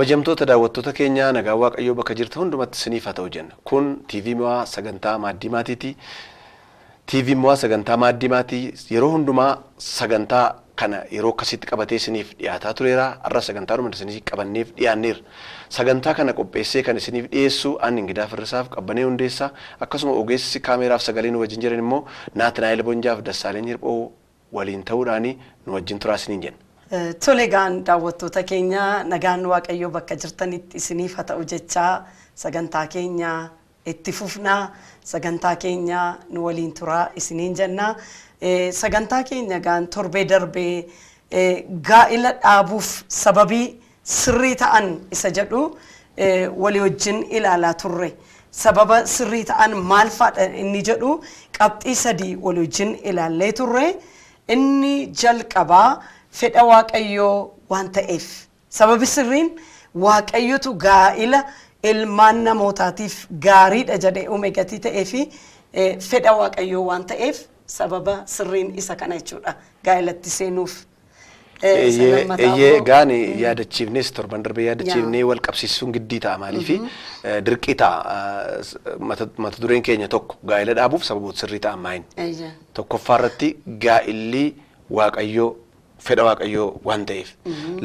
kabajamtoota daawwattoota keenya nagaa waaqayyoo bakka jirtu hundumatti isiniif haa ta'u jenna. Kun TV sagantaa Maadii Maatiiti. TV sagantaa Maadii Maatii yeroo hundumaa sagantaa kana yeroo akkasitti qabatee isiniif dhiyaataa tureera. Har'a sagantaa dhuma isiniif qabanneef dhiyaanneera. Sagantaa kana qopheessee kan isiniif dhiyeessu ani Ingidaa Firrisaaf qabbanee hundeessaa akkasuma ogeessi kaameraaf sagalee nu wajjin jiran immoo Naatnaayil Bonjaaf Dassaaleen Hirphoo waliin ta'uudhaan nu wajjin turaa isiniin jenna. Tole gaan daawwattoota keenya nagaan waaqayyoo bakka jirtanitti isiniif haa ta'u jechaa sagantaa keenya itti fufnaa sagantaa keenya nu waliin turaa isiniin jenna. Sagantaa keenya gaan torbee darbee gaa'ila dhaabuuf sababii sirrii ta'an isa jedhu walii wajjin ilaalaa turre. Sababa sirrii ta'an maal faadha inni jedhu qabxii sadii walii wajjin ilaallee turre. Inni jalqabaa fedha waaqayyoo waan ta'eef sababi sirriin waaqayyotu gaa'ila ilmaan namootaatiif gaariidha jedhee uume gatii ta'eefi fedha waaqayyoo waan ta'eef sababa sirriin isa kana jechuudha gaa'ilatti seenuuf. Gaani yaadachiifnes torban darbee yaadachiifnee wal qabsiisuun giddii ta'a maaliifi dirqii ta'a mata dureen keenya tokko gaa'ila dhaabuuf sababoota sirrii ta'an maayin tokkoffaa irratti gaa'illi waaqayyoo fedha waaqayyoo waan ta'eef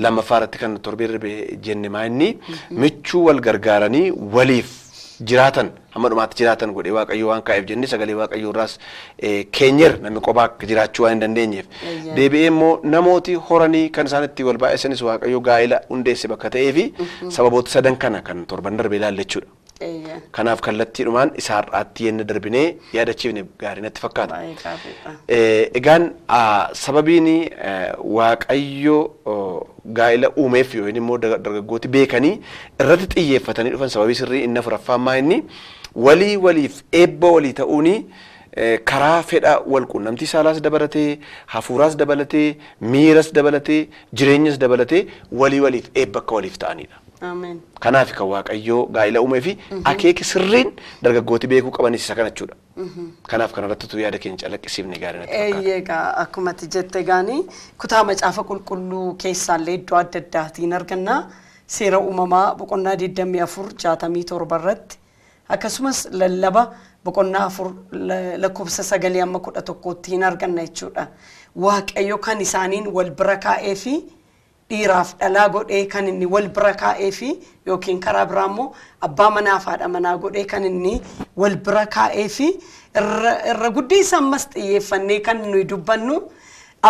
lammaffaa irratti kan torbee darbee jenne maayinni michuu wal gargaaranii waliif jiraatan hamma dhumaatti jiraatan godhee waaqayyoo waan kaa'eef jenne sagalee waaqayyoo irraas keenyer namni qophaa jiraachuu waan hin dandeenyeef deebi'ee immoo namooti horanii kan isaan itti wal baay'isanis waaqayyoo gaa'ila hundeesse bakka ta'eefi sababoota sadan kana kan torban darbee ilaalle jechuudha. Kanaaf kallattiidhumaan isa har'aatti yenna darbinee yaadachiifne gaarii natti fakkaata. Egaan sababiin waaqayyoo gaa'ila uumeef yoo inni immoo dargaggooti beekanii irratti xiyyeeffatanii dhufan sababii sirrii inni afuraffaa maa inni waliif eebba walii ta'uuni karaa fedha wal quunnamtii saalaas dabalatee hafuuraas dabalatee miiras dabalatee jireenyas dabalatee waliif eebba akka waliif ta'anidha. Amen. Kanaaf kan waaqayyoo gaa'ila uumee fi akeeki sirriin dargaggooti beekuu qabanis isa kana jechuudha. Kanaaf kan irratti yaada keenya calaqqisiifne gaarii natti fakkaata. Egaa akkuma ati jette gaanii kutaa macaafa qulqulluu keessaallee iddoo adda addaatiin arganna seera uumamaa boqonnaa 24:67 irratti akkasumas lallaba boqonnaa 4 lakkoofsa 9-11 hin arganna jechuudha. Waaqayyo kan isaaniin wal bira kaa'ee fi dhiiraaf dhalaa godhee kan inni wal bira kaa'ee fi yookiin karaa biraa immoo abbaa manaa fi haadha manaa godhee kan inni wal bira kaa'ee fi irra guddeessa ammas xiyyeeffannee kan nuyi dubbannu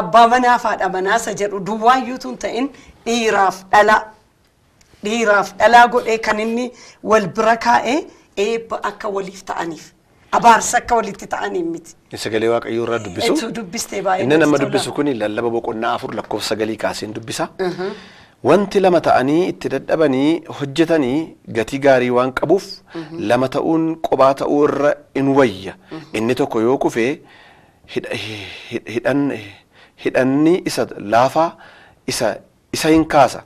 abbaa manaa fi haadha manaa isa jedhu duwwaayyuutu hin ta'in dhiiraaf dhalaa godhee kan inni wal bira kaa'ee eebba akka waliif ta'aniif abaarsa akka walitti ta'aniif miti. Sagalee waaqayyoo irraa dubbisu. Etu dubbistee baay'ee. Inni nama dubbisu kuni lallaba boqonnaa 4 lakkoofsa 9 kaaseen dubbisa. Wanti lama ta'anii itti dadhabanii hojjetanii gatii gaarii waan qabuuf lama ta'uun qophaa ta'uu irra in wayya. Inni tokko yoo kufee hidhanni isa laafaa isa hin kaasa.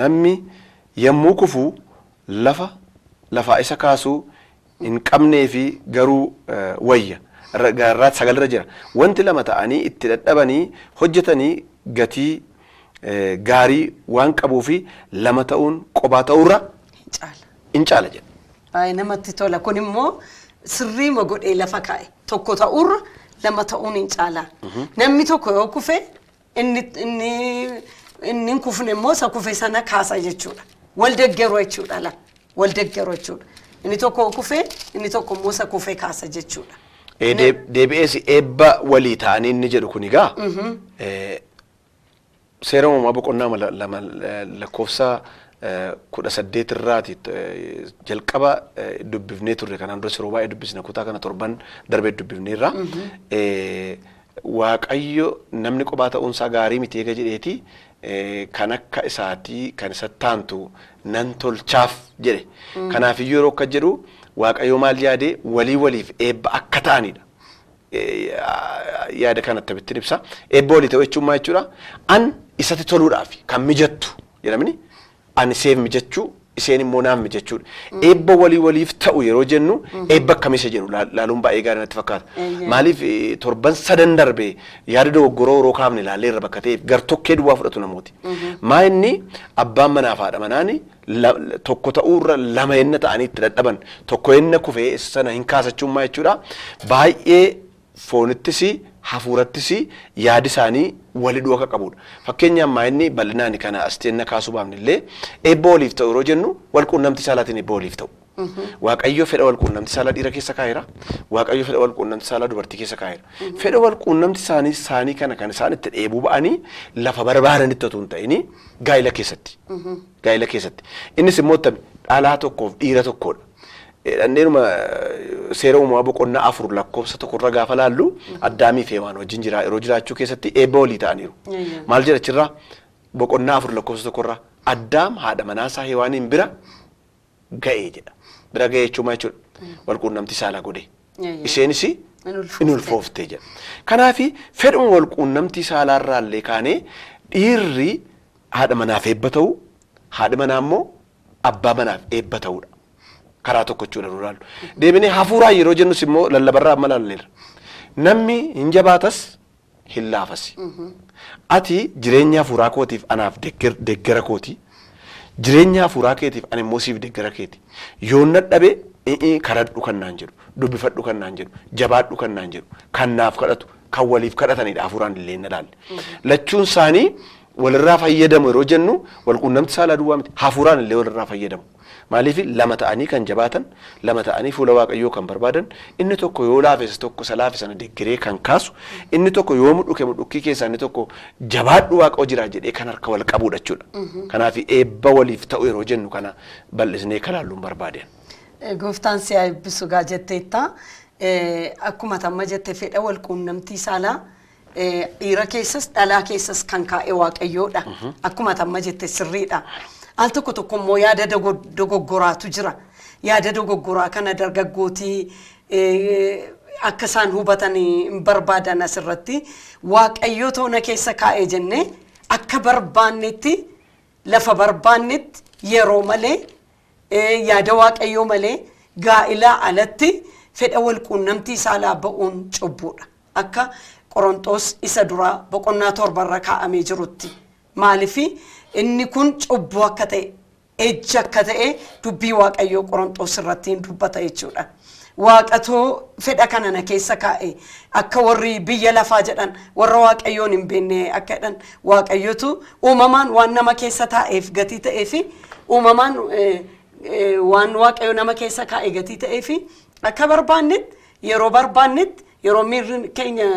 Namni yommuu kufu lafaa isa kaasuu in qabnee fi garuu wayya garraat sagalirra jira. Wanti lama ta'anii itti dadhabanii hojjetanii gatii gaarii waan qabuu fi lama ta'uun qophaa ta'uurra in caala jedha. Baay'ee namatti tola. Kun immoo sirriima godhee lafa kaa'e tokko ta'uurra lama ta'uun in caala. Namni tokko yoo kufe inni kufne immoo isa kufe sana kaasa jechuudha. Wal deeggaru jechuudha. Wal deeggaru jechuudha. Inni tokko kufee inni tokko immoo isa kufee kaasa jechuudha. Deebi'ees eebba walii ta'anii inni jedhu kun egaa seera uumamaa boqonnaa lama lakkoofsa 18 irraati jalqaba dubbifnee turre kanaan dura yeroo baay'ee dubbisna kutaa kana torban darbee dubbifneerra waaqayyo namni qophaa ta'uunsaa gaarii miti eega jedheeti kan akka isaatii kan isa taantu nan tolchaaf jedhe. Kanaaf iyyuu yeroo akka jedhu waaqayyo maal yaade waliif eebba akka ta'anidha. Yaada kanatti bittin ibsa. Eebba walii ta'uu jechuun maal jechuudha? An isatti toluudhaaf kan mijattu jedhamni ani seef mijachuu isheen immoo naamni jechuudha. Eebba waliif ta'u yeroo jennu eebba akkamisa jedhu laaluun baay'ee gaarii natti fakkaata. Maaliif torban sadan darbee yaada dogoggoroo yeroo kaafne ilaallee irra bakka ta'eef gartokkee duwwaa fudhatu namooti. Maa inni abbaan manaa fi haadha manaani tokko ta'uurra lama yenna ta'anii itti dadhaban tokko yenna kufee sana hin kaasachummaa jechuudha. Baay'ee foonittis hafuurattis yaadi isaanii walidhuu akka qabudha. Fakkeenyaaf maa inni bal'inaan kana asteenna kaasuu baafne illee eebba waliif ta'u yeroo jennu walquunnamtii saalaatiin eebba waliif ta'u. Waaqayyo fedha walquunnamtii saalaa dhiira keessa kaa'eera. Waaqayyo fedha walquunnamtii saalaa dubartii keessa kaa'eera. Fedha walquunnamtii isaanii kana kan isaan itti dheebuu ba'anii lafa barbaadanitti otoo hin ta'in gaa'ila keessatti. Gaa'ila keessatti. Innis immoo dhalaa tokkoof dhiira tokkodha. Dhanneenuma seera uumamaa boqonnaa 4 lakkoofsa tokkorra gaafa laallu Addaamii fi Hewaan wajjin yeroo jiraachuu keessatti eebba walii ta'aniiru. Maal jedha achirraa boqonnaa 4 lakkoofsa tokkorraa Addaam haadha manaasaa Hewaaniin bira ga'ee jedha. Bira ga'ee jechuun maal jechuudha? Walquunnamtii saalaa godhe. Isheenis in ulfooftee jedha. Kanaaf fedhuma walquunnamtii saalaarraallee kaanee dhiirri haadha manaaf eebba ta'u, haadhi manaa immoo abbaa manaaf eebba ta'udha. Karaa tokko jechuudha nurraallu. Deebinee hafuuraa yeroo jennus immoo lallabarraa amma laalleerra. Namni hin jabaatas hin laafas. Ati jireenya hafuuraa kootiif anaaf deeggara kooti. Jireenya hafuuraa keetiif ani immoo siif deeggara keeti. Yoon dadhabe kadhadhu kan naan jedhu, dubbifadhu kan naan jedhu, jabaadhu kan naan jedhu, kan naaf kadhatu, kan waliif kadhatanidha hafuuraan illee na laalle. Lachuun isaanii walirraa fayyadamu yeroo jennu walquunnamtii saalaa duwwaa miti hafuuraan illee walirraa fayyadamu. Maaliif lama ta'anii kan jabaatan, lama ta'anii fuula Waaqayyoo kan barbaadan, inni tokko yoo laafes tokko salaafe sana deeggaree kan kaasu, inni tokko yoo mudhukkii keessaa inni tokko jabaadhu Waaqayyoo jira jedhee kan harka wal qabudha jechuudha. Kanaaf eebba waliif ta'u yeroo jennu kana bal'isnee kalaalluun barbaadeen. Gooftaan si haa eebbisu gaa jetteetta. Akkuma tamma jette fedha walquunnamtii saalaa dhiira keessas dhalaa keessas kan kaa'e Waaqayyoodha. Akkuma tamma jette sirriidha. Al tokko tokko immoo yaada dogoggoraatu jira. Yaada dogoggoraa kana dargaggootii akka isaan hubatan hin barbaadan asirratti Waaqayyoo toona keessa kaa'ee jennee akka barbaannetti lafa barbaannetti yeroo malee yaada Waaqayyoo malee gaa'ilaa alatti fedha walquunnamtii saalaa ba'uun cubbuudha. Akka Qorontos isa duraa boqonnaa 7 kaa'amee jirutti. Maaliifi inni kun cubbuu akka ta'e ejja akka ta'e dubbii Waaqayyoo Qorontos irratti dubbata jechuudha. Waaqatoo fedha kana na keessa kaa'e akka warri biyya lafaa jedhan warra Waaqayyoon hin beekne akka jedhan Waaqayyotu uumamaan waan nama keessa taa'eef gatii ta'eefi uumamaan waan Waaqayyoo nama keessa kaa'e gatii ta'eefi akka barbaannetti yeroo barbaannetti yeroo miirri keenya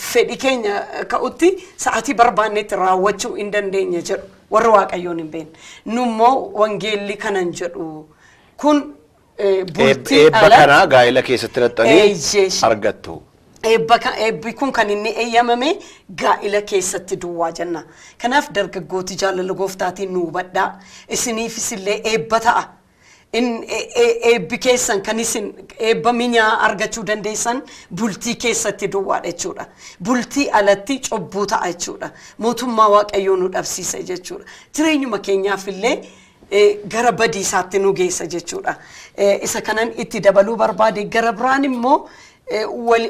fedhi keenya ka'utti sa'atii barbaannetti raawwachuu hin dandeenye jedhu warra Waaqayyoon hin beekne. Nummoo wangeelli kanan jedhu kun bultii eebba kana gaa'ila keessatti laxxanii argattu. Eebbi kun kan inni eeyyamame gaa'ila keessatti duwwaa jenna. Kanaaf dargaggooti jaalala gooftaatiin nu hubadhaa. Isiniifis illee eebba ta'a. Eebbi keessan kan isin eebba minyaa argachuu dandeessan bultii keessatti duwwaadha jechuudha. Bultii alatti cubbuu ta'a jechuudha. Mootummaa Waaqayyoo nu dhabsiisa jechuudha. Jireenyuma keenyaaf illee gara badiisaatti nu geessa jechuudha. Isa kanan itti dabaluu barbaade gara biraan immoo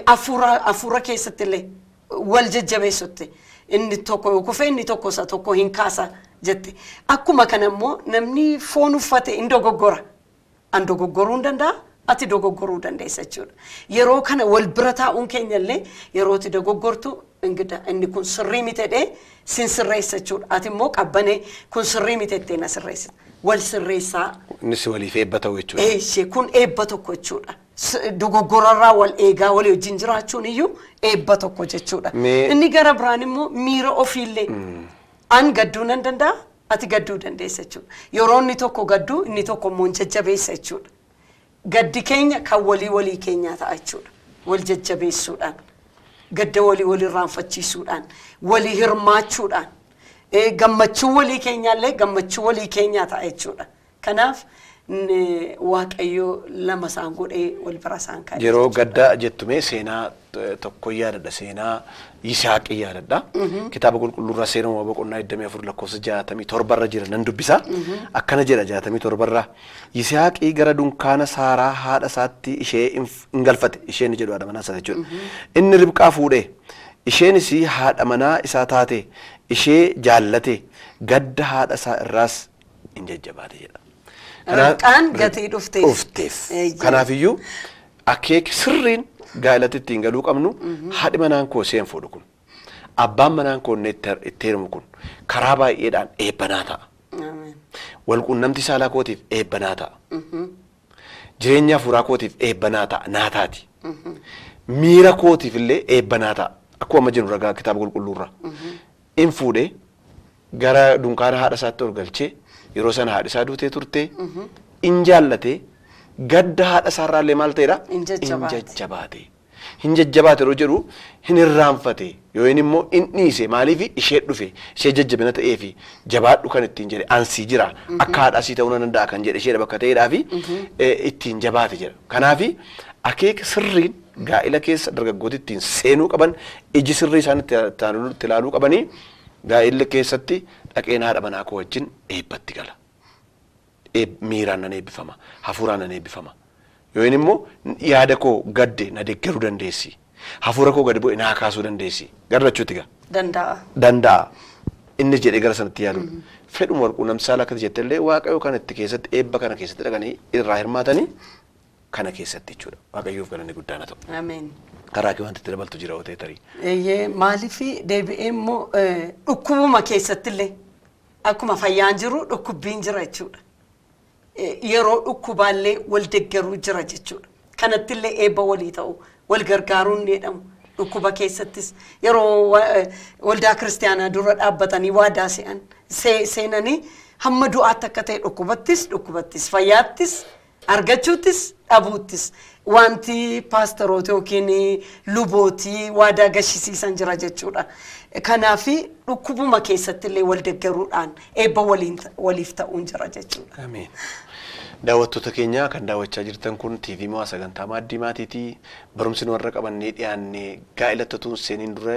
hafuura keessatti illee wal jajjabeessutti. Inni tokko yoo kufe inni tokko isa tokko hin kaasa jette. Akkuma kana immoo namni foon uffate hin dogoggora. An dogoggoruu hin danda'a, ati dogoggoruu dandeessa jechuudha. Yeroo kana wal bira taa'uun keenya illee yeroo itti dogoggortu inni kun sirrii mitedhee sin sirreessa jechuudha. Ati immoo qabbanee kun sirrii mitettee na sirreessa. Wal sirreessaa. Innis waliif eebba ta'u jechuudha. Kun eebba tokko jechuudha. Dogoggorarraa wal eegaa walii wajjin jiraachuun iyyuu eebba tokko jechuudha. Inni gara biraan immoo miira ofiillee an gadduu nan danda'a. Ati gadduu dandeessa jechuudha. Yeroo inni tokko gadduu inni tokko immoo jajjabeessa jechuudha. Gaddi keenya kan walii keenyaa ta'a jechuudha. Wal jajjabeessuudhaan, gadda walii irraanfachiisuudhaan, walii hirmaachuudhaan, gammachuu walii keenyaallee gammachuu walii keenyaa ta'a jechuudha. Kanaaf Waaqayyoo lama isaan godhee wal bira isaan kaa'e. Yeroo gaddaa jettume seenaa tokko yaadadha seenaa Yisaaqii yaadadha. Kitaaba qulqulluurraa seera uumamaa boqonnaa 24 lakkoofsa 67 irra jira nan dubbisa. Akkana jedha 67 irraa. Yisaaqii gara dunkaana Saaraa haadha isaatti ishee hin galfate. Isheen jedhu haadha manaa isaa jechuudha. Inni Ribqaa fuudhee. Isheenis haadha manaa isaa taate. Ishee jaallate. Gadda haadha isaa irraas hin jajjabaate jedha. Ribqaan gatii dhufteef. Kanaafiyyuu akeek sirriin gaa'elatti ittiin galuu qabnu haadhi manaan koo seen fuudhu kun abbaan manaan koo itti heerumu kun karaa baay'eedhaan eebbanaa ta'a. Walquunnamti saalaa kootiif eebbanaa ta'a. Jireenya hafuuraa kootiif eebbanaa ta'a naataati. Miira kootiif illee eebbanaa ta'a. Akkuma amma jennu ragaa kitaaba qulqulluurra. In fuudhee gara dunkaana haadha isaatti ol galchee yeroo sana haadhi isaa duutee turte in jaallatee gadda haadha isaarraallee maal ta'edha? Hin jajjabaate. Hin jajjabaate yeroo jedhu hin irraanfate yoo inni immoo in dhiise maaliif ishee dhufe ishee jajjabina ta'ee fi jabaadhu kan ittiin jedhe ansii jira akka haadha asii ta'uu nan danda'a kan jedhe ishee bakka ta'eedhaa fi ittiin jabaate jedha. Kanaaf akeeka sirriin gaa'ela keessa dargaggooti ittiin seenuu qaban iji sirrii isaan itti ilaaluu qabanii gaa'ela keessatti dhaqeen haadha manaa koo wajjin eebbatti gala. Miiraan nan eebbifama hafuuraan nan eebbifama yoo inni immoo yaada koo gadde na deeggaruu dandeessi hafuura koo gadi bu'e naa kaasuu dandeessi garrachuutti danda'a inni jedhee gara sanatti yaaduun fedhuma walquunnamti saalaa akkati jettellee waaqayyoo kana itti keessatti eebba kana keessatti dhaqanii irraa hirmaatanii kana keessatti jechuudha waaqayyoof galanni guddaan haa ta'u. Ameen. Karaa kee wanti itti dabaltu jira otee tarii. Maaliif deebi'ee immoo dhukkubuma keessatti illee akkuma fayyaan jiru dhukkubbiin jira jechuudha. Yeroo dhukkubaallee wal deeggaruu jira jechuudha. Kanattillee eebba walii ta'u wal gargaaruun ni jedhamu. Dhukkuba keessattis yeroo waldaa kiristaanaa dura dhaabbatanii waadaa seenanii hamma du'aatti akka ta'e dhukkubattis fayyaattis argachuuttis dhabuuttis wanti paasteroota yookiin lubootii waadaa gashisiisan jira jechuudha. Kanaaf dhukkubuma keessattillee wal deeggaruudhaan eebba waliif ta'uun jira jechuudha. Ameen. Daawwattoota keenya kan daawwachaa jirtan kun TV Maadii sagantaa Maaddii Maatiitii barumsi warra qabannee dhiyaannee gaa'elattotuun seeniin dura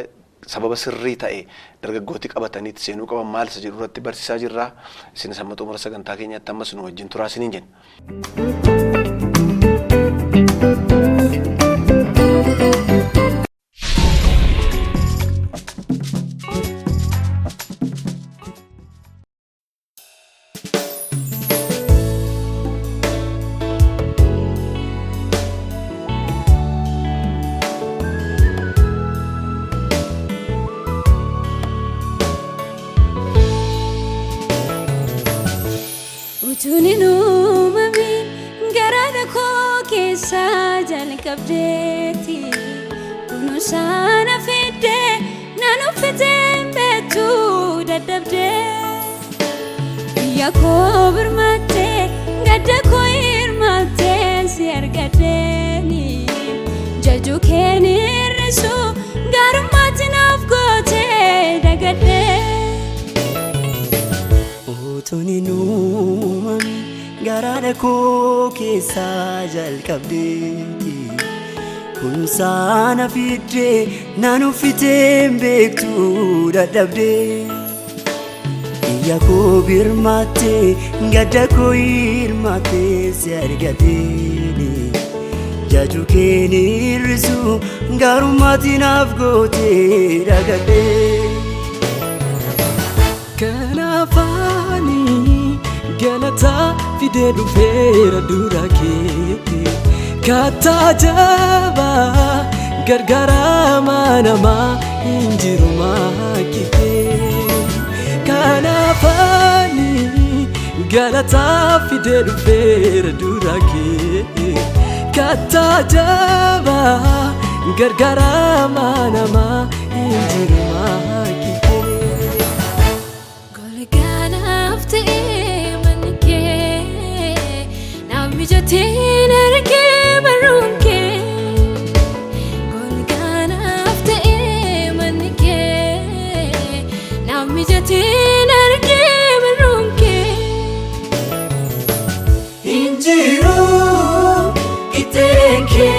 sababa sirrii ta'e dargaggooti qabataniitti seenuu qaban maal isa jedhu irratti barsiisaa jirra. Isin amma xumura sagantaa keenyatti ammas nu wajjin turaa isiniin jenna. Kabdeeti kunu sana fide nanu fide betu dadabde ya ko birmate gadda ko irmate si argadeni jaju keni resu garumati nafgote dagade otoni nu garada ko kesa jal kabdeeti kun sana fide nanu fide bektu dadabde ya ko birmate gadda ko irmate si argadeni jaju keni risu garumati nafgote dagade kanafani galata fide dufera durake kata jaba gargara manama injiru makite kanafani galata fide dufera durake kata jaba gargara manama injiru makite golgana afte manke namijatin erke barunke golgana afte manke namijatin erke barunke injiru itenke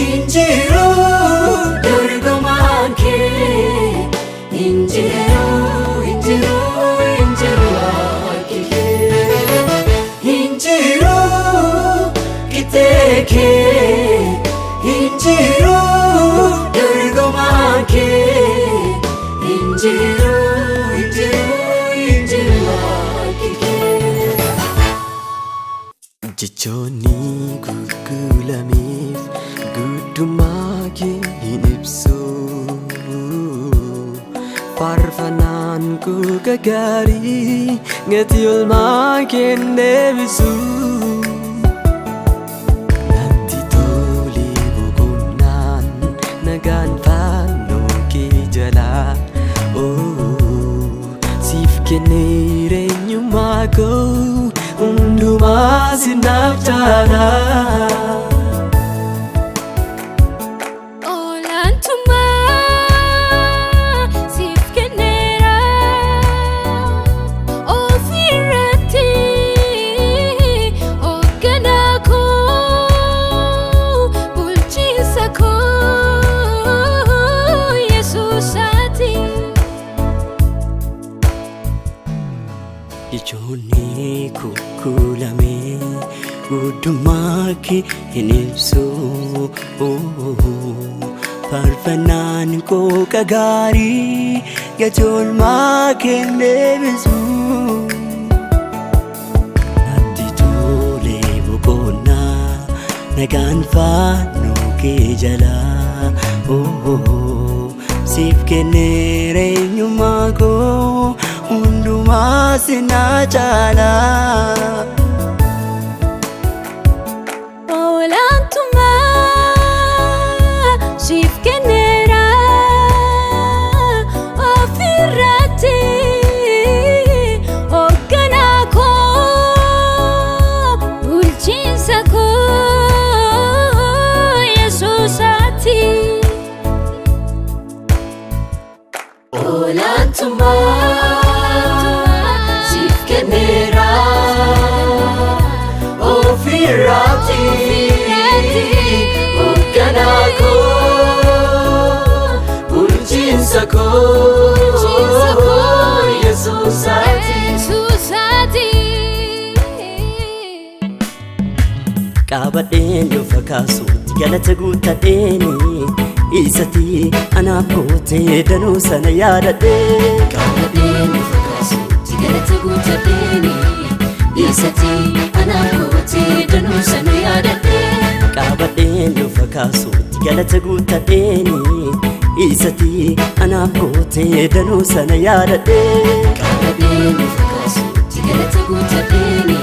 injiru kee injiru dorgomaan kee injiru jechoonni gurgulameef guddummaa kee hin ibsu faarfannaan koo gaarii gatii oolmaa kee hin deebisu natti tolee boqonnaan nagaan fannoo kee jalaa siif kennee eenyummaa koo hundumaa sinaaf jaalaa jechoonni kukkulamee guddummaa kee hin ibsu faarfannaan koo gaarii gatii oolmaa kee hin deebisu natti tolee boqonnaa nagaan fannoo kee jalaa siif kennee eenyummaa koo hundumaa sinaa jaalaa olaantummaa siif kenneera ofirratti hoogganaa koo bulchiinsa koo yesuusaati olaantummaa Rati, Okanako, Bulchinsako, Yesusati, Kabadeen yoo fakkaasuutti galata guuttadheeni isatti anaaf gootee danuu sana yaadadhee Kabadeen yoo fakkaasuutti galata guuttadheeni isatti anaaf gootee danuu sana yaadadhee Kabadeen yoo fakkaasuutti galata guuttadheeni isatti anaaf gootee danuu sana yaadadhee Kabadeen yoo fakkaasuutti galata guuttadheeni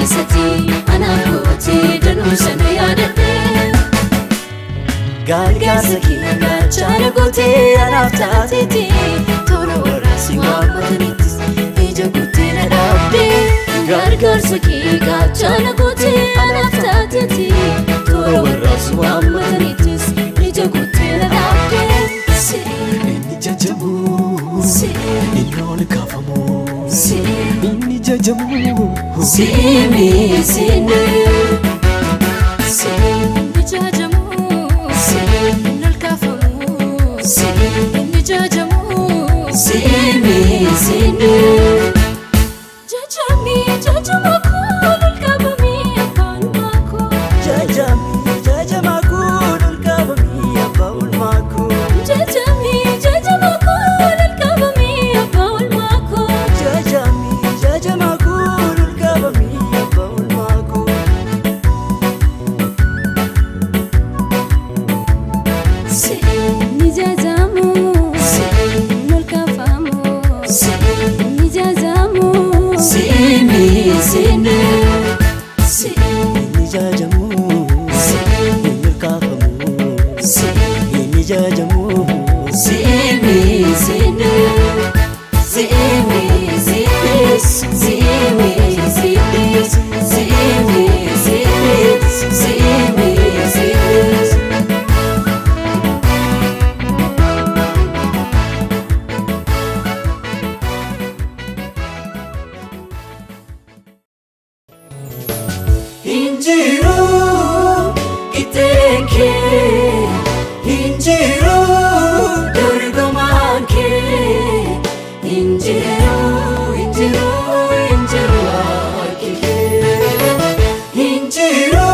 isatti anaaf gootee danuu sana yaadadhee Gargaarsa kee gaachana gootee anaaf taateeti toora warra si waammatanittis ija guuttee na dhaabdee Gargaarsa kee gaachana gootee anaaf taateeti toora warra si waammatanittis ija guuttee na dhaabdee Inni jajamu inni ol kaafamu inni jajamu Sini jajamu nol kafamu inni jajamu Sini jajami jajamaku nol kabami abbaan maako jajami jajamaku nol kabami abbaan maako jajami jajamaku nol kabami abbaan maako jajami jajamaku nol kabami abbaan maako Sini jajamu nol kafamu Sini jajamu Sini jajamu nol kafamu Sini jajamu Sini Injiru iteke Injiru dorgomaan kee Injiru Injiru akike Injiru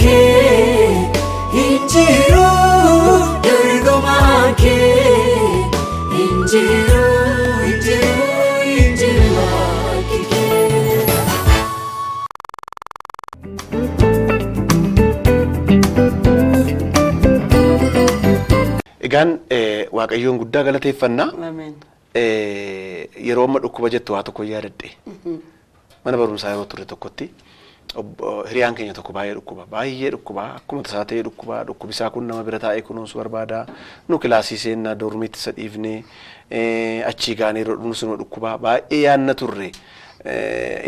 kee injiru dorgomaa kee injiru waaqi kee. Egaan Waaqayyoon guddaa galateeffannaa. Ameen. Yeroo amma dhukkuba jettu waa tokko yaadadhe. Mana barumsaa yeroo ture tokkotti hiriyaan keenya tokko baay'ee dhukkuba akkuma tasaa ta'ee dhukkubisaa kun nama bira taa'ee kunuunsu barbaada. Nu kilaasii seennaa dormiitti isa dhiifnee achii gaanii yeroo dhufnu sunu dhukkuba baay'ee yaanna turre.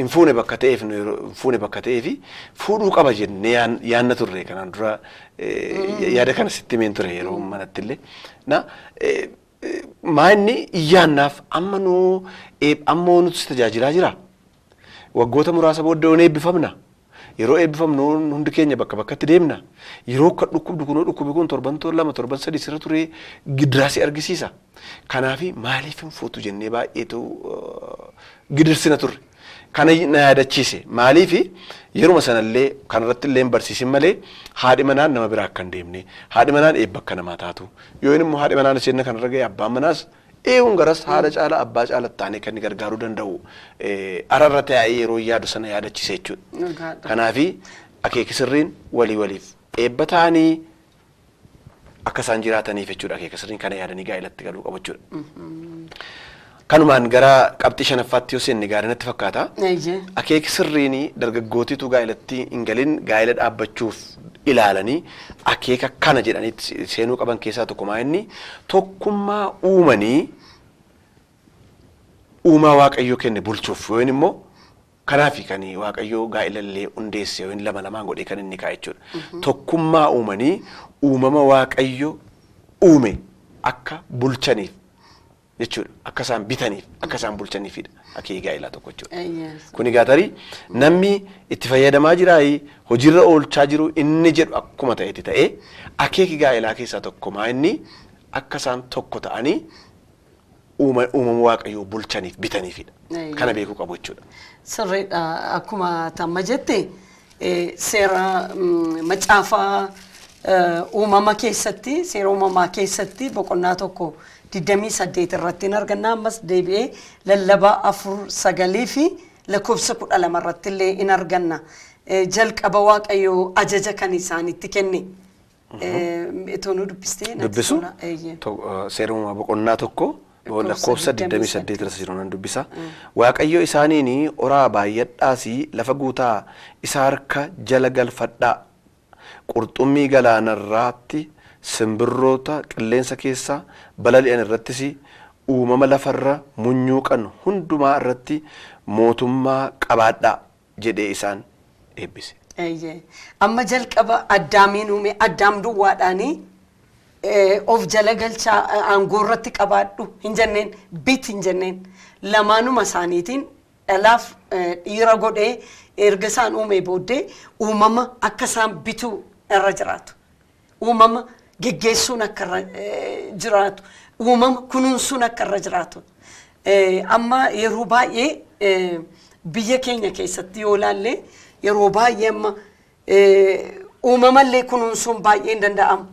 In fuune bakka ta'eef fuudhuu qaba jennee yaanna turre kanaan dura yaada kana sitti himeen ture yeroo manatti illee. Maanni iyyaannaaf amma nuti tajaajilaa jira. Waggoota muraasa booddee eebbifamna. Yeroo eebbifamnu hundi keenya bakka bakkatti deemna. Yeroo akka dhukkubi kun torban 2 3 sirra ture gidiraasii argisiisa. Kanaafi maaliif hin fuutu jennee baay'eetu gidirsina turre. Kana na yaadachiise. Maaliif yeruma sanallee kanarratti illee barsiisin malee haadhi manaan nama biraa akka hin deemne. Haadhi manaan eebba akka namaa taatu. Yoo inni immoo haadhi manaan isheen kanarra ga'e abbaan manaas eewun garas haadha caalaa abbaa caalaa taanee kan gargaaruu danda'u ararra taa'ee yeroo yaadu sana yaadachiise jechuudha. Kanaafi akeeki sirriin waliif eebba ta'anii akka isaan jiraataniif jechuudha. Akeeka sirriin kana yaadanii gaa'elatti galuu qabu jechuudha. Kanumaan gara qabxii 5ffaatti yoo seenne gaarii natti fakkaata. Akeeki sirriin dargaggootitu gaa'elatti hin galin gaa'ela dhaabbachuuf ilaalanii akeeka kana jedhanii seenuu qaban keessaa tokko inni tokkummaa uumanii uumaa Waaqayyoo kenne bulchuuf yookiin immoo kanaafi kan Waaqayyoo gaa'elallee hundeesse yookiin lamaan godhee kan inni kaa'e jechuudha. Tokkummaa uumanii uumama Waaqayyoo uume akka bulchaniif jechuudha. Akka isaan bitaniif akka isaan bulchaniifidha akeeki gaa'elaa tokko jechuudha. Kuni gaatarii namni itti fayyadamaa jiraayi hojiirra oolchaa jiru inni jedhu akkuma ta'etti ta'ee akeeki gaa'elaa keessaa tokko inni akka isaan tokko ta'anii uumama Waaqayyoo bulchaniif bitaniifidha. Kana beekuu qabu jechuudha. Sirriidha akkuma tamma jette seera macaafaa uumama keessatti seera uumamaa keessatti boqonnaa tokko 28 irratti arganna. Ammas deebi'ee lallabaa 4:9 fi lakkoofsa 12 irratti illee in arganna. Jalqaba Waaqayyoo ajaja kan isaanitti kenne. Itoo nu dubbistee dubbisu seera uumamaa boqonnaa tokko lakkoofsa 28 irratti jiru nan dubbisa. Waaqayyo isaaniin oraa baay'adhaasi lafa guutaa isa harka jala galfadhaa. Qurxummii galaanarraatti simbirroota qilleensa keessaa balali'an irrattis uumama lafarra munyuuqan hundumaa irratti mootummaa qabaadhaa jedhee isaan eebbise. Amma jalqaba Addaamiin uume Addaam duwwaadhaanii of jala galchaa aangoo irratti qabaadhu hin jenneen bit hin jenneen lamaanuma isaaniitiin dhalaaf dhiira godhee erga isaan uume booddee uumama akka isaan bituu irra jiraatu. Uumama geggeessuun akka irra jiraatu. Uumama kunuunsuun akka irra jiraatu. Amma yeroo baay'ee biyya keenya keessatti yoo ilaalle yeroo baay'ee amma uumamallee kunuunsuun baay'ee hin danda'amu.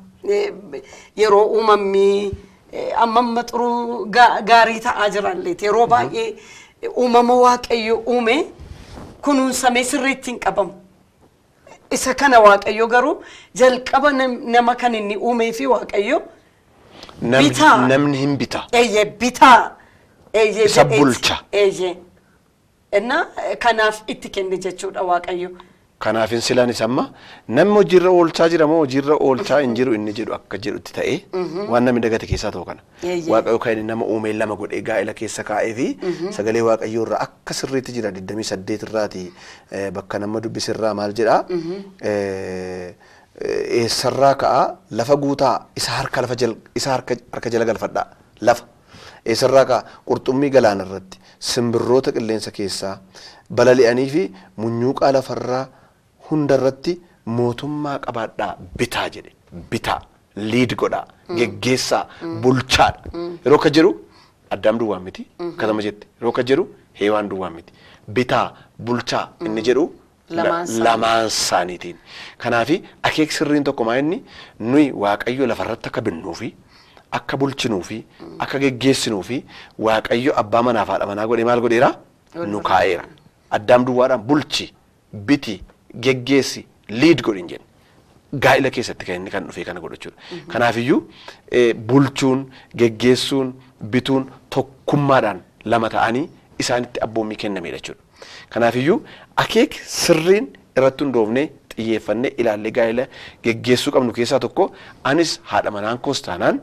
Yeroo uumamni amma xuruu gaarii ta'aa jiralleeti yeroo baay'ee uumama Waaqayyo uume kunuunsamee sirriitti hin qabamu. Isa kana Waaqayyo garuu jalqaba nama kan inni uumee fi Waaqayyo bitaa namni hin bita. Bitaa. Isa bulcha. Enna kanaaf itti kenne jechuudha Waaqayyo. Kanaafin silaan isa amma namni hojiirra oolchaa jira moo hojiirra oolchaa hin jiru inni jedhu akka jedhutti ta'ee waan namni dagate keessaa ta'u kana. Waaqayyo kan inni nama uumee lama godhee gaa'ela keessa kaa'ee fi sagalee Waaqayyoo irraa akka sirriitti jira 28 irraati bakka nama dubbisirraa maal jedhaa eessarraa ka'a lafa guutaa isa harka jala galfadhaa lafa eessarraa ka'a qurxummii galaana irratti simbirroota qilleensa keessaa balali'anii fi munyuuqaa lafarraa hunda irratti mootummaa qabaadhaa bitaa jedhe bitaa liid godhaa geggeessaa bulchaadha yeroo akka jedhu Addaam duwwaan miti akkasuma jette yeroo akka jedhu Heewaan duwwaan miti bitaa bulchaa inni jedhu lamaan isaaniitiin. Kanaafi akeek sirriin tokko maa inni nuyi Waaqayyo lafarratti akka binnuu fi akka bulchinuu fi akka geggeessinuu fi Waaqayyo abbaa manaa fi haadha manaa godhee maal godheera nu kaa'eera. Addaam duwwaadhaan bulchi biti geggeessi liid godhin jenna. Gaa'ila keessatti kan inni kan dhufee kana godhachuudha. Kanaafiyyuu bulchuun geggeessuun bituun tokkummaadhaan lama ta'anii isaanitti abboommii kennameedha jechuudha. Kanaafiyyuu akeek sirriin irratti hundoofnee xiyyeeffannee ilaallee gaa'ila geggeessuu qabnu keessaa tokko anis haadha manaan koos taanaan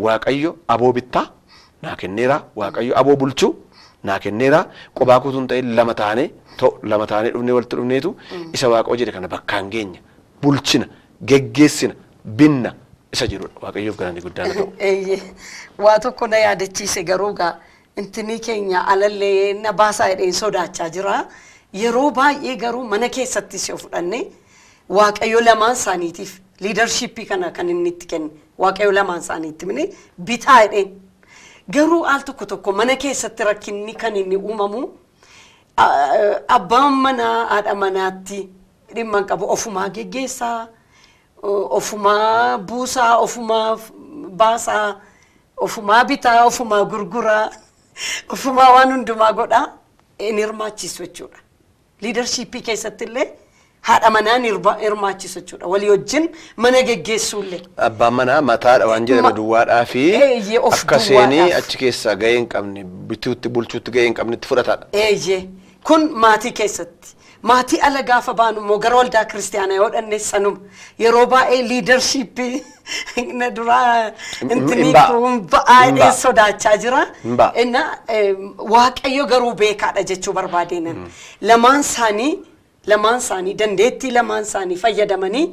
Waaqayyo aboo bittaa naa kenneera, Waaqayyo aboo bulchuu naa kenneera, qobaa kutuun ta'e lama taanee dhufnee walitti dhufneetu isa Waaqayyo jedhe kana bakkaan geenya bulchina geggeessina binna isa jirudha. Waaqayyoof galanni guddaan ta'u. Waa tokko na yaadachiise garuu gaa intini keenya alallee na baasaa jedhee sodaachaa jira. Yeroo baay'ee garuu mana keessatti si fudhanne Waaqayyo lamaan isaaniitiif liidarshiippii kana kan inni itti kenne Waaqayyo lamaan isaaniitti mine bitaa jedheen. Garuu al tokko mana keessatti rakkinni kan inni uumamu abbaan manaa haadha manaatti dhimma qabu ofumaa geggeessaa, ofumaa buusaa, ofumaa baasaa, ofumaa bitaa, ofumaa gurguraa, ofumaa waan hundumaa godhaa in hirmaachisu jechuudha. Liidarshiippii keessatti illee haadha manaan hirmaachisu jechuudha. Walii wajjin mana geggeessuullee. Abbaan manaa mataadha waan jedhame duwwaadhaa fi akka seenii achi keessaa gahee hin qabne bituutti bulchuutti gahee hin qabnetti fudhataadha. Kun maatii keessatti. Maatii ala gaafa baanu immoo gara waldaa kiristaanaa yoo dhanne sanuma yeroo baay'ee liidarshiippii na duraa intini kun baay'ee sodaachaa jira. Inna Waaqayyo garuu beekaadha jechuu barbaadeenan. Lamaan isaanii dandeettii lamaan isaanii fayyadamanii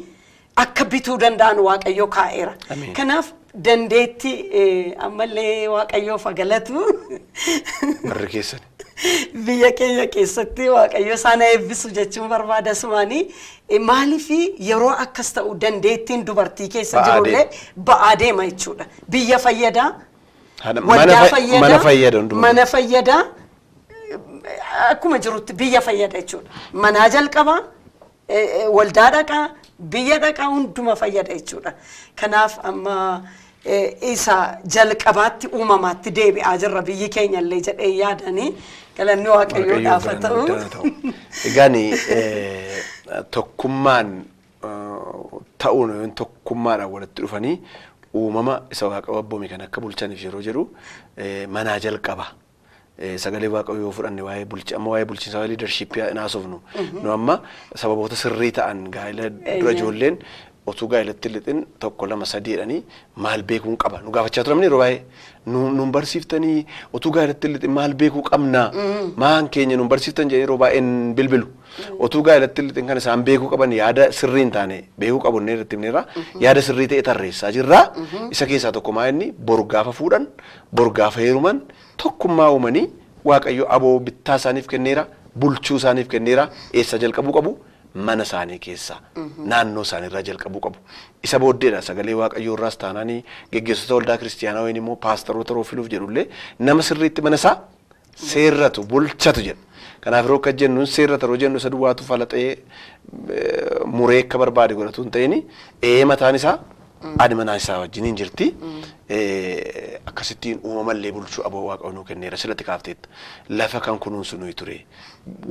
akka bituu danda'an Waaqayyo kaa'eera. Kanaaf dandeettii ammallee Waaqayyoof galatu. Barri keessan. Biyya keenya keessatti Waaqayyo isaan eebbisu jechuun barbaada sumaanii maaliifi yeroo akkas ta'u dandeettiin dubartii keessa jirullee ba'aa deema jechuudha. Biyya fayyadaa, mana fayyadaa akkuma jirutti biyya fayyada jechuudha. Manaa jalqabaa, waldaa dhaqaa, biyya dhaqaa hunduma fayyada jechuudha. Kanaaf amma isa jalqabaatti uumamaatti deebi'aa jirra biyyi keenya illee jedhee yaadanii galanni Waaqayyoodhaaf haa ta'u. Egaan tokkummaan ta'uun tokkummaadhaan walitti dhufanii uumama isa Waaqayyo abboome kan akka bulchaniif yeroo jedhu manaa jalqaba. Sagalee Waaqayyoo fudhanne waa'ee bulchiinsa waa'ee liidarshiippii naasofnu. Nu amma sababoota sirrii ta'an gaa'ila dura ijoolleen otuu gaa'ilatti lixin tokko lama sadii jedhanii maal beekuun qaba. Nu gaafachaa turamni yeroo baay'ee nun barsiiftanii otuu gaa'ilatti lixin maal beekuu qabna. Maan keenya nun barsiiftan jedhanii yeroo baay'een bilbilu. Otuu gaa'ilatti lixin kan isaan beekuu qaban yaada sirrii hin taane beekuu qabu inni irratti himneerra yaada sirrii ta'e tarreessaa jirra. Isa keessaa tokko maa inni bor gaafa fuudhan bor gaafa heeruman tokkummaa uumanii Waaqayyo aboo bittaa isaaniif kenneera, bulchuu isaaniif kenneera, eessa jalqabuu qabu? Mana isaanii keessa naannoo isaaniirraa jalqabuu qabu. Isa booddeedha sagalee Waaqayyoo irraas taanaanii geggeessitoota waldaa kiristaanaa wayini immoo paastaroota yeroo filuuf jedhullee nama sirriitti mana isaa seerratu bulchatu jedha. Kanaaf yeroo akka jennuun seerrata yeroo jennu isa duwwaatu falaxee muree akka barbaade godhatu hin ta'ini mataan isaa adi manaa isaa wajjiniin jirti. Akkasittiin uumamallee bulchuu aboo Waaqayyo nuu kenneera silatti kaafteetta. Lafa kan kunuunsu nuyi ture.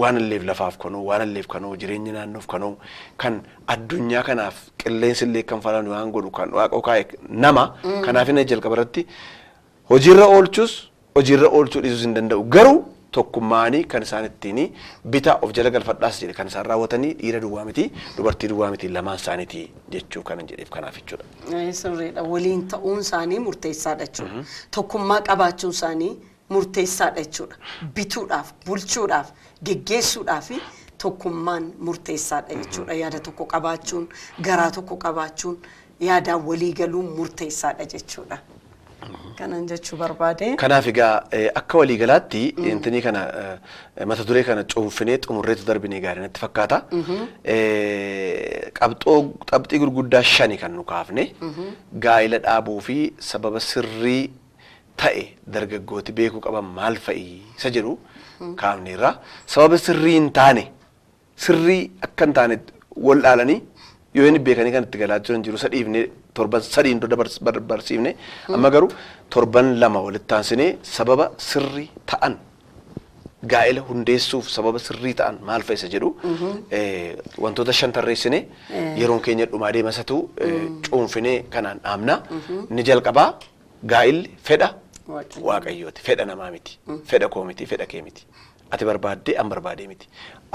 Waan illeef lafaaf kanoo, waan illeef kanoo, jireenya naannoof kanoo, kan addunyaa kanaaf qilleensi illee kan falan waan godhu kan Waaqayyo kaa'e nama kanaaf inni jalqaba irratti hojiirra oolchuu dhiisuu hin danda'u. Garuu tokkummaanii kan isaan ittiin bitaa of jala galfadhaas jedhe kan isaan raawwatanii dhiira duwwaa miti dubartii duwwaa miti lamaan isaaniiti jechuu kanan jedheef kanaaf jechuudha. Sirriidha waliin ta'uun isaanii murteessaadha jechuudha. Tokkummaa qabaachuun isaanii murteessaadha jechuudha. Bituudhaaf, bulchuudhaaf, geggeessuudhaaf tokkummaan murteessaadha jechuudha. Yaada tokko qabaachuun, garaa tokko qabaachuun, yaadaan walii galuun murteessaadha jechuudha. Kanan jechuu barbaade. Kanaaf egaa akka walii galaatti intini kana mata duree kana cuunfinee xumurreetu darbinee gaarii natti fakkaata. Qabxii gurguddaa 5 kan nu kaafne gaa'ila dhaabuu fi sababa sirrii ta'e dargaggooti beekuu qaban maal fa'i isa jedhu kaafneerra. Sababa sirrii hin taane sirrii akka hin taane wal dhaalanii yoo inni beekanii kan itti galaa jiran jiru sadhiifne torban sadiin barsiifne amma garuu torban lama walitti aansinee sababa sirrii ta'an gaa'ela hundeessuuf sababa sirrii ta'an maal fa'a isa jedhu wantoota 5 tarreessine yeroon keenya dhumaa deemasatu cuunfinee kanaan dhaamna ni jalqabaa gaa'illi fedha waaqayyooti fedha namaa miti fedha koo miti fedha kee miti ati barbaaddee an barbaadee miti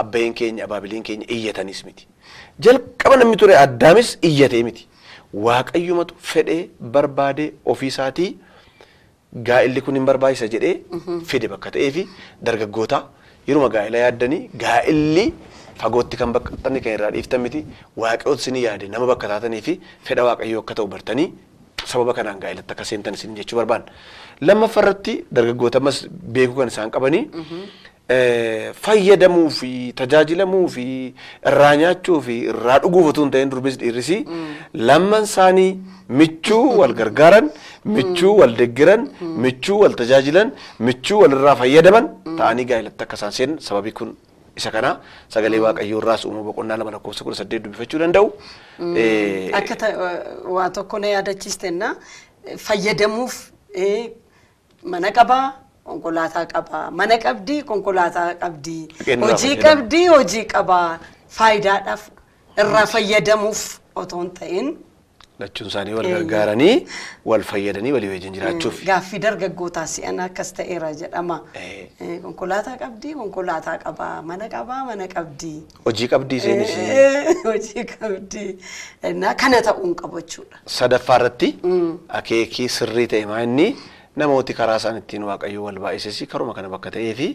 abbayeen keenya abaabiliin keenya iyyatanis miti jalqaba namni ture addaamis iyyatee miti waaqayyumatu fedhee barbaadee ofiisaatii gaa'illi kun hin barbaachisa jedhee fide bakka ta'ee fi dargaggoota yeruma gaa'ila yaaddanii gaa'illi fagootti kan baqqatanii kan irraa dhiiftan miti waaqayyoon isin yaade nama bakka taatanii fi fedha waaqayyoo akka ta'u bartanii sababa kanaan gaa'ilatti akka seentan isin jechuu barbaanna. Lammaffaarratti dargaggoota ammas beekuu kan isaan qabanii fayyadamuu fi tajaajilamuu fi irraa nyaachuu fi irraa dhuguuf utuu hin ta'in durbis dhiirrisi lamman isaanii michuu wal gargaaran michuu wal deggiran michuu wal tajaajilan michuu wal irraa fayyadaman ta'anii gaa'ilatti akka isaan seenan sababii kun isa kana sagalee waaqayyoo irraas uumuu boqonnaa 2:18 dubbifachuu danda'u. Akka waa tokko na yaadachiistenna fayyadamuuf mana qabaa konkolaataa qabaa mana qabdii konkolaataa qabdii hojii qabdii hojii qabaa faayidaadhaaf irraa fayyadamuuf otoo hin ta'in lachuun isaanii wal gargaaranii wal fayyadanii walii wajjin jiraachuuf gaaffii dargaggootaa si'an akkas ta'eera jedhama konkolaataa qabdii konkolaataa qabaa mana qabdii hojii qabdii seenis hojii qabdii kana ta'uun qabachuudha. Sadaffaarratti akeekii sirrii ta'e maanni namooti karaa isaan ittiin waaqayyo wal baay'isesi karuma kana bakka ta'ee fi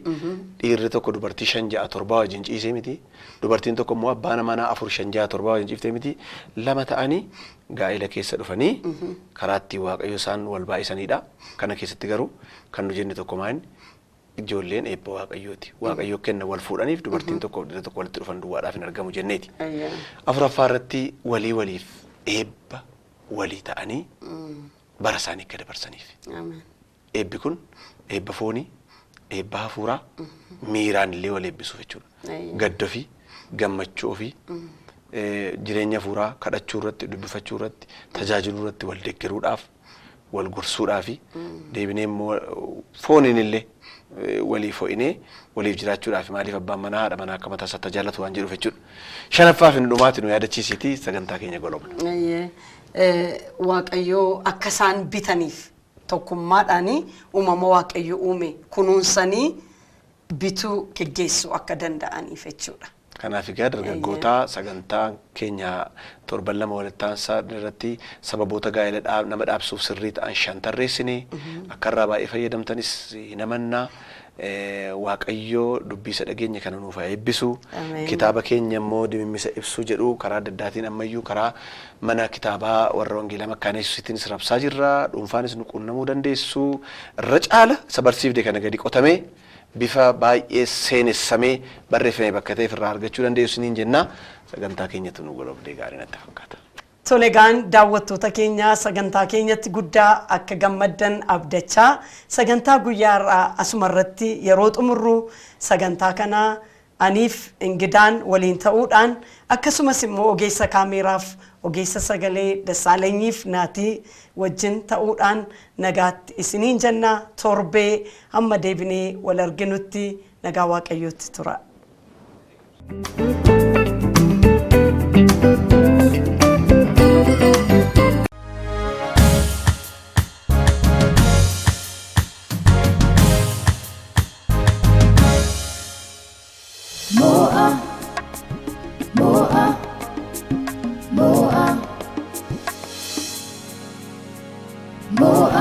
dhiirri tokko dubartii 5 6 7 wajjin ciisee miti dubartiin tokko immoo abbaa manaa 4 5 6 7 wajjin ciiftee miti lama ta'anii gaa'ila keessa dhufanii karaa ittiin waaqayyo isaan wal baay'isanidha. Kana keessatti garuu kan nu jenne tokko maanni ijoolleen eebba waaqayyooti waaqayyo kenna wal fuudhaniif dubartiin tokko dhiirri tokko walitti dhufan duwwaadhaaf hin argamu jenneeti. Afuraffaarratti waliif eebba walii ta'anii bara isaanii akka dabarsaniif. Eebbi kun eebba foonii, eebba hafuuraa, miiraan illee wal eebbisuuf jechuudha. Gadda fi gammachuu fi jireenya hafuuraa kadhachuu irratti, dubbifachuu irratti, tajaajiluu irratti wal deeggaruudhaaf, wal gorsuudhaaf deebinee immoo fooniin illee waliif ho'inee waliif jiraachuudhaaf maaliif abbaan manaa haadha manaa akka mataa isaa tajaajilatu waan jedhuuf jechuudha. Shanaffaaf hin dhumaati nu yaadachiisitii sagantaa keenya golobna. Waaqayyoo akka isaan bitaniif tokkummaadhaanii uumama waaqayyo uume kunuunsanii bituu geggeessuu akka danda'aniif jechuudha. Kanaaf egaa dargaggoota sagantaa keenya torban lama walitti aansaa irratti sababoota gaa'ela nama dhaabsuuf sirrii ta'an 5 tarreessine akka irraa baay'ee fayyadamtanis namannaa waaqayyoo dubbii isa dhageenya kana nuuf eebbisu kitaaba keenya immoo dimimmisa ibsuu jedhu karaa adda addaatiin ammayyuu karaa mana kitaabaa warra wangeelaa makkaanessittiinis rabsaa jirra dhuunfaanis nu quunnamuu dandeessu irra caala isa barsiifde kana gadi qotamee bifa baay'ee seenessamee barreeffamee bakka ta'e irraa argachuu dandeessu niin jenna sagantaa keenyatti nu golobdee gaarii natti fakkaata. Tolegaan daawwattoota keenya sagantaa keenyatti guddaa akka gammaddan abdachaa sagantaa guyyaa irraa asumarratti yeroo xumurru sagantaa kana aniif ingidaan waliin ta'uudhaan akkasumas immoo ogeessa kaameraaf ogeessa sagalee Dassaalenyiif naatii wajjin ta'uudhaan nagaatti isiniin jenna torbee hamma deebinee wal arginutti nagaa waaqayyootti tura. Moa